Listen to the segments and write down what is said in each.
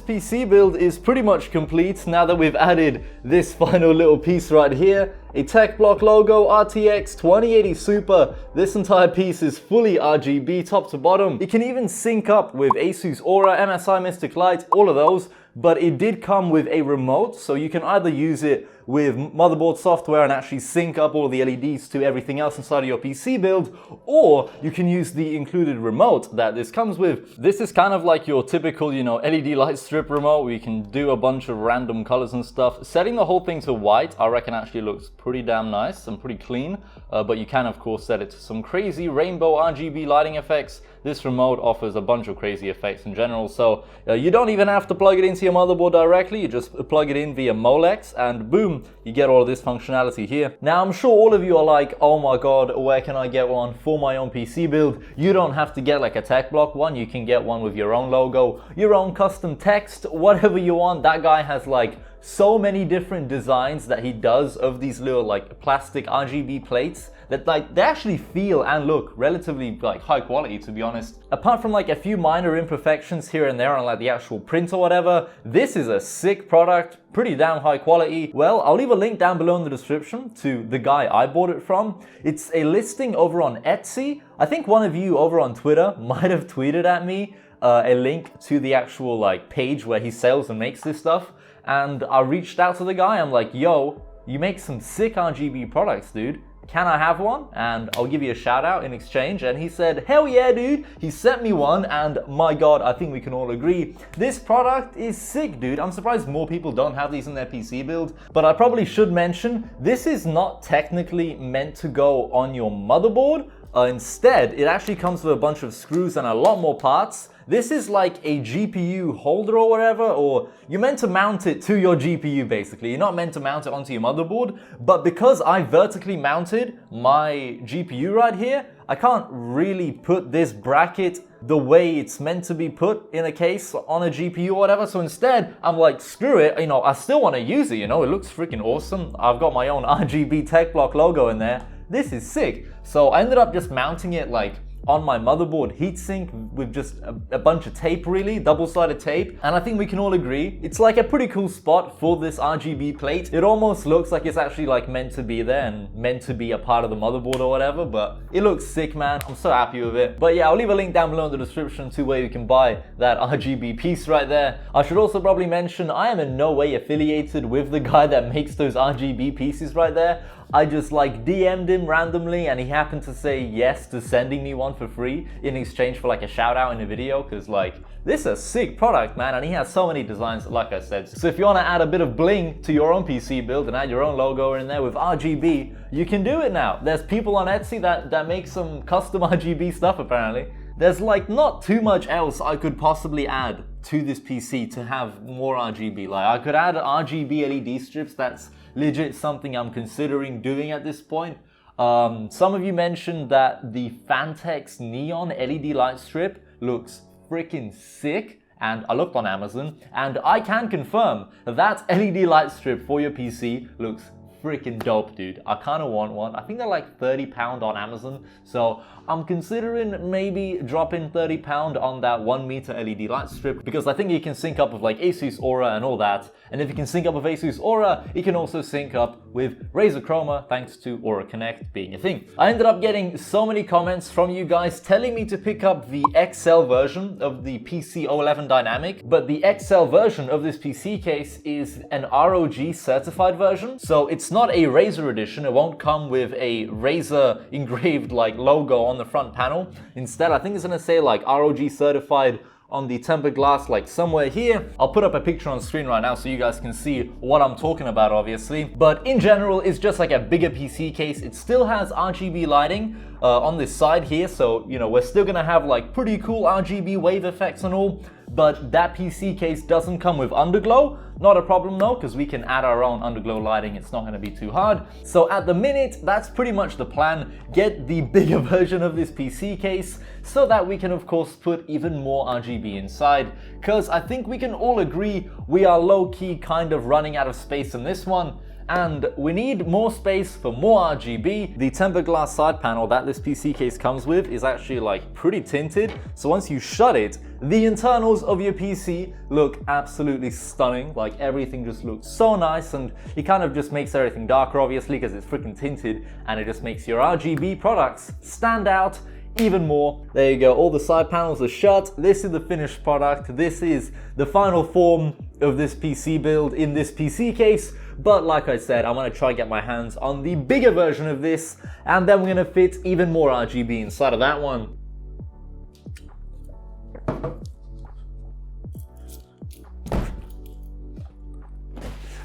PC build is pretty much complete now that we've added this final little piece right here. A TechBlock logo, RTX 2080 Super. This entire piece is fully RGB top to bottom. It can even sync up with Asus Aura, MSI Mystic Light, all of those. But it did come with a remote, so you can either use it with motherboard software and actually sync up all the LEDs to everything else inside of your PC build, or you can use the included remote that this comes with. This is kind of like your typical, LED light strip remote where you can do a bunch of random colors and stuff. Setting the whole thing to white, I reckon actually looks pretty damn nice and pretty clean, but you can of course set it to some crazy rainbow RGB lighting effects. This remote offers a bunch of crazy effects in general, so you don't even have to plug it into your motherboard directly. You just plug it in via Molex and boom, you get all of this functionality here. Now I'm sure all of you are like, oh my god, where can I get one for my own PC build? You don't have to get like a TechBlock one. You can get one with your own logo, your own custom text, whatever you want. That guy has like so many different designs that he does of these little like plastic RGB plates that like they actually feel and look relatively like high quality, to be honest. Apart from like a few minor imperfections here and there on like the actual print or whatever, this is a sick product, pretty damn high quality. Well, I'll leave a link down below in the description to the guy I bought it from. It's a listing over on Etsy. I think one of you over on Twitter might have tweeted at me a link to the actual like page where he sells and makes this stuff. And I reached out to the guy. I'm like, yo, you make some sick RGB products, dude. Can I have one? And I'll give you a shout out in exchange. And he said, hell yeah, dude. He sent me one, and my god, I think we can all agree this product is sick, dude. I'm surprised more people don't have these in their PC build. But I probably should mention, this is not technically meant to go on your motherboard. Instead, it actually comes with a bunch of screws and a lot more parts. This is like a GPU holder or whatever, or you're meant to mount it to your GPU basically. You're not meant to mount it onto your motherboard, but because I vertically mounted my GPU right here, I can't really put this bracket the way it's meant to be put in a case on a GPU or whatever. So instead, I'm like, screw it, I still want to use it, it looks freaking awesome. I've got my own RGB TechBlock logo in there. This is sick. So I ended up just mounting it like on my motherboard heatsink with just a bunch of tape, really, double-sided tape. And I think we can all agree it's like a pretty cool spot for this RGB plate. It almost looks like it's actually like meant to be there and meant to be a part of the motherboard or whatever, but it looks sick, man. I'm so happy with it. But yeah, I'll leave a link down below in the description to where you can buy that RGB piece right there. I should also probably mention I am in no way affiliated with the guy that makes those RGB pieces right there. I just like DM'd him randomly and he happened to say yes to sending me one for free in exchange for like a shout out in a video, because like this is a sick product, man, and he has so many designs, like I said. So if you want to add a bit of bling to your own PC build and add your own logo in there with RGB, you can do it now. There's people on Etsy that make some custom RGB stuff apparently. There's like not too much else I could possibly add to this PC to have more RGB. Like I could add RGB LED strips. That's legit something I'm considering doing at this point. Some of you mentioned that the Fantex neon LED light strip looks freaking sick, and I looked on Amazon and I can confirm that LED light strip for your PC looks freaking dope, dude. I kind of want one. I think they're like £30 on Amazon, so I'm considering maybe dropping £30 on that 1 meter LED light strip, because I think you can sync up with like Asus Aura and all that. And if you can sync up with Asus Aura, you can also sync up with Razer Chroma thanks to Aura Connect being a thing. I ended up getting so many comments from you guys telling me to pick up the XL version of the PC011 Dynamic, but the XL version of this PC case is an ROG certified version. So it's not a Razer edition. It won't come with a Razer engraved like logo on the front panel. Instead, I think it's gonna say like ROG certified on the tempered glass, like somewhere here. I'll put up a picture on screen right now so you guys can see what I'm talking about, obviously. But in general, it's just like a bigger PC case. It still has RGB lighting on this side here, so we're still gonna have like pretty cool RGB wave effects and all. But that PC case doesn't come with underglow. Not a problem though, because we can add our own underglow lighting. It's not going to be too hard. So at the minute, that's pretty much the plan. Get the bigger version of this PC case so that we can of course put even more RGB inside, because I think we can all agree we are low-key kind of running out of space in this one. And we need more space for more RGB. The tempered glass side panel that this PC case comes with is actually like pretty tinted. So once you shut it, The internals of your PC look absolutely stunning. Like everything just looks so nice, and it kind of just makes everything darker, obviously, because it's freaking tinted, and it just makes your RGB products stand out even more. There you go, all the side panels are shut. This is the finished product. This is the final form of this PC build in this PC case. But like I said, I'm gonna try and get my hands on the bigger version of this, and then we're gonna fit even more RGB inside of that one.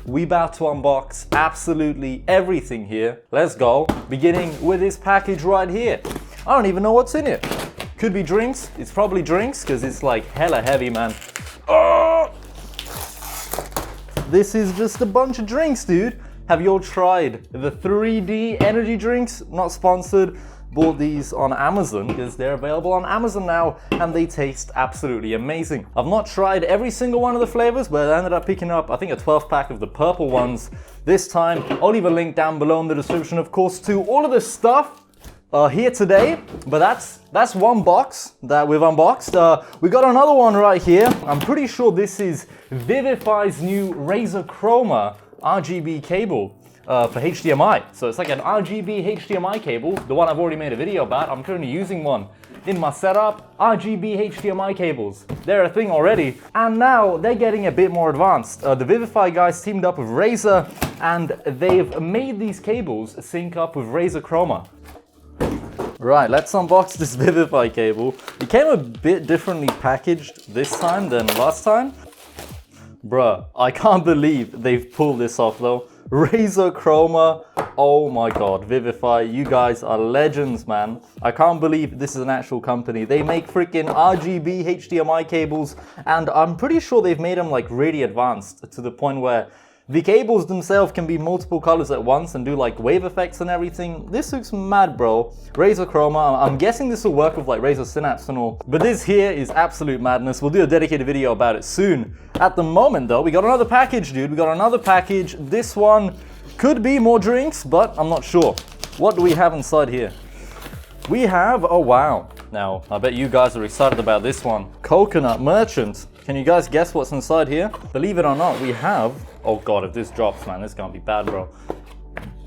We about to unbox absolutely everything here. Let's go, beginning with this package right here. I don't even know what's in it. Could be drinks. It's probably drinks because it's like hella heavy, man. Oh! This is just a bunch of drinks, dude. Have you all tried the 3D energy drinks? Not sponsored. Bought these on Amazon because they're available on Amazon now, and they taste absolutely amazing. I've not tried every single one of the flavors, but I ended up picking up, I think, a 12-pack of the purple ones this time. I'll leave a link down below in the description, of course, to all of this stuff here today. But that's one box that we've unboxed. We got another one right here. I'm pretty sure this is Vivify's new Razer Chroma RGB cable for HDMI. So it's like an RGB HDMI cable, the one I've already made a video about. I'm currently using one in my setup. RGB HDMI cables, they're a thing already, and now they're getting a bit more advanced. The Vivify guys teamed up with Razer, and they've made these cables sync up with Razer Chroma. Right, let's unbox this Vivify cable. It came a bit differently packaged this time than last time. Bruh, I can't believe they've pulled this off though. Razer Chroma, oh my god, Vivify, you guys are legends, man. I can't believe this is an actual company. They make freaking RGB HDMI cables, and I'm pretty sure they've made them like really advanced to the point where the cables themselves can be multiple colors at once and do like wave effects and everything. This looks mad, bro. Razer Chroma, I'm guessing this will work with like Razer Synapse and all. But this here is absolute madness. We'll do a dedicated video about it soon. At the moment though, we got another package, dude. We got another package. This one could be more drinks, but I'm not sure. What do we have inside here? We have, oh wow. Now, I bet you guys are excited about this one. Coconut Merchant. Can you guys guess what's inside here? Believe it or not, we have, oh god, if this drops, man, this is gonna be bad, bro.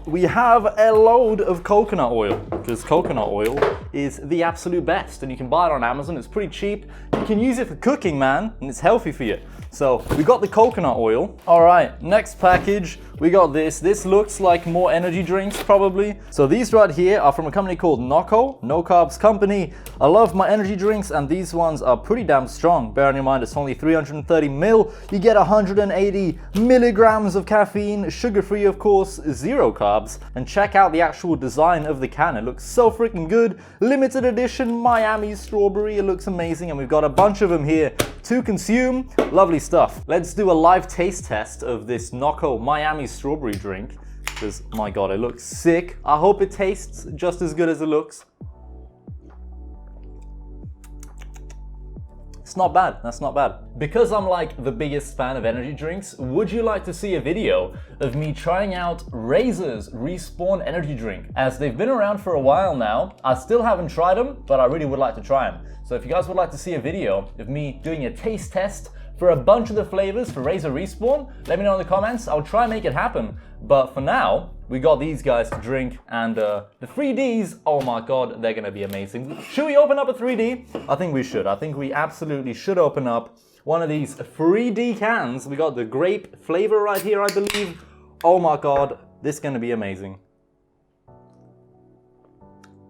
We have a load of coconut oil, because coconut oil is the absolute best, and you can buy it on Amazon. It's pretty cheap. You can use it for cooking, man, and it's healthy for you. So we got the coconut oil. All right, next package, we got this. This looks like more energy drinks, probably. So these right here are from a company called Noco, No Carbs Company. I love my energy drinks, and these ones are pretty damn strong. Bearing in mind it's only 330 mil. You get 180 milligrams of caffeine, sugar-free, of course, zero carbs. And check out the actual design of the can. It looks so freaking good. Limited edition Miami strawberry. It looks amazing, and we've got a bunch of them here to consume. Lovely stuff. Let's do a live taste test of this Noco Miami strawberry drink, because my god, it looks sick. I hope it tastes just as good as it looks. It's not bad, that's not bad. Because I'm like the biggest fan of energy drinks, would you like to see a video of me trying out Razer's Respawn energy drink? As they've been around for a while now, I still haven't tried them, but I really would like to try them. So if you guys would like to see a video of me doing a taste test for a bunch of the flavors for Razer Respawn, let me know in the comments. I'll try and make it happen. But for now, we got these guys to drink, and the 3Ds, oh my god, they're gonna be amazing. Should we open up a 3D? I think we should. I think we absolutely should open up one of these 3D cans. We got the grape flavor right here, I believe. Oh my god, this is gonna be amazing.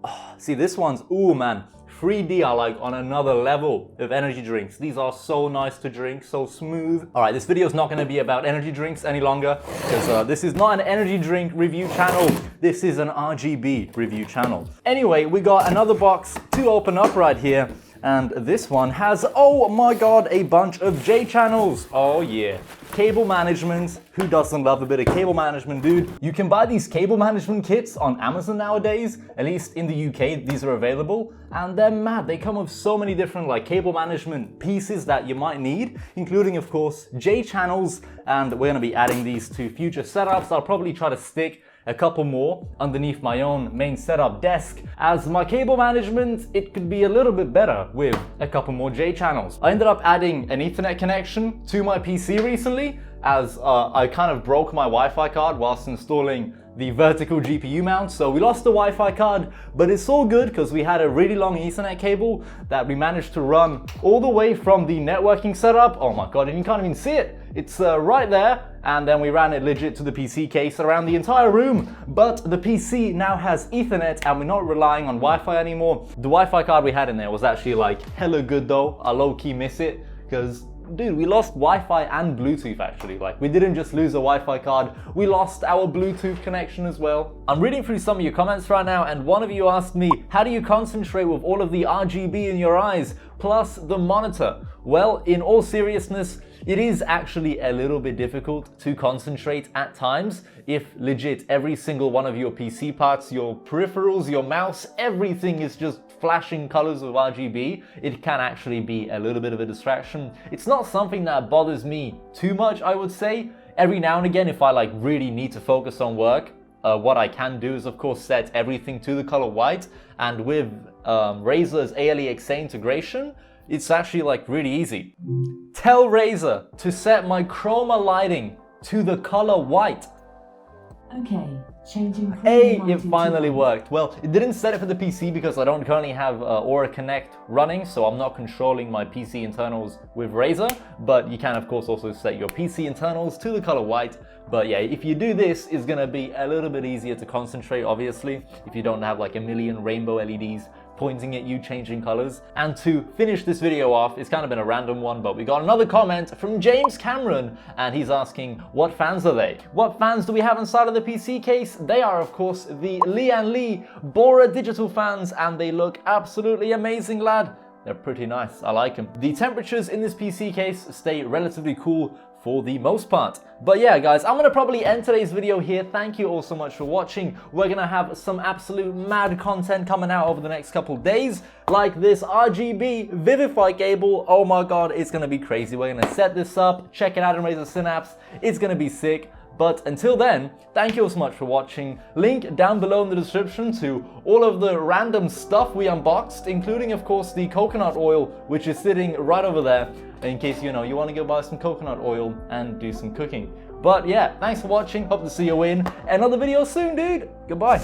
Oh, see, this one's, ooh man, 3D are like on another level of energy drinks. These are so nice to drink, so smooth. All right, this video is not gonna be about energy drinks any longer, because this is not an energy drink review channel. This is an RGB review channel. Anyway, we got another box to open up right here. And this one has, oh my god, a bunch of J channels. Oh yeah. Cable management. Who doesn't love a bit of cable management, dude? You can buy these cable management kits on Amazon nowadays. At least in the UK, these are available. And they're mad. They come with so many different like cable management pieces that you might need, including, of course, J channels. And we're gonna be adding these to future setups. I'll probably try to stick a couple more underneath my own main setup desk. As my cable management, it could be a little bit better with a couple more J channels. I ended up adding an Ethernet connection to my PC recently, as I kind of broke my Wi-Fi card whilst installing the vertical GPU mount, so we lost the Wi-Fi card, but it's all good because we had a really long Ethernet cable that we managed to run all the way from the networking setup. Oh my god, and you can't even see it. It's right there, and then we ran it legit to the PC case around the entire room. But the PC now has Ethernet and we're not relying on Wi-Fi anymore. The Wi-Fi card we had in there was actually like hella good though. I low-key miss it because dude, we lost Wi-Fi and Bluetooth actually. Like, we didn't just lose a Wi-Fi card, we lost our Bluetooth connection as well. I'm reading through some of your comments right now, and one of you asked me, how do you concentrate with all of the RGB in your eyes, plus the monitor? Well, in all seriousness, it is actually a little bit difficult to concentrate at times if legit every single one of your PC parts, your peripherals, your mouse, everything is just flashing colors of RGB. It can actually be a little bit of a distraction. It's not something that bothers me too much, I would say. Every now and again, if I like really need to focus on work, what I can do is of course set everything to the color white, and with Razer's ALEXA integration, it's actually like really easy. Tell Razer to set my Chroma lighting to the color white. Okay, changing. Hey, it finally worked. Well, it didn't set it for the PC because I don't currently have Aura Connect running, so I'm not controlling my PC internals with Razer, but you can of course also set your PC internals to the color white. But yeah, if you do this, it's gonna be a little bit easier to concentrate, obviously, if you don't have like a million rainbow LEDs pointing at you changing colors. And to finish this video off, it's kind of been a random one, but we got another comment from James Cameron, and he's asking, what fans are they? What fans do we have inside of the PC case? They are of course the Lian Li Bora digital fans, and they look absolutely amazing, lad. They're pretty nice, I like them. The temperatures in this PC case stay relatively cool for the most part. But yeah guys, I'm gonna probably end today's video here. Thank you all so much for watching. We're gonna have some absolute mad content coming out over the next couple days, like this RGB Vivify cable. Oh my god, it's gonna be crazy. We're gonna set this up, check it out in Razer Synapse. It's gonna be sick. But until then, thank you all so much for watching. Link down below in the description to all of the random stuff we unboxed, including of course the coconut oil, which is sitting right over there, in case you want to go buy some coconut oil and do some cooking. But yeah, thanks for watching. Hope to see you in another video soon, dude. Goodbye.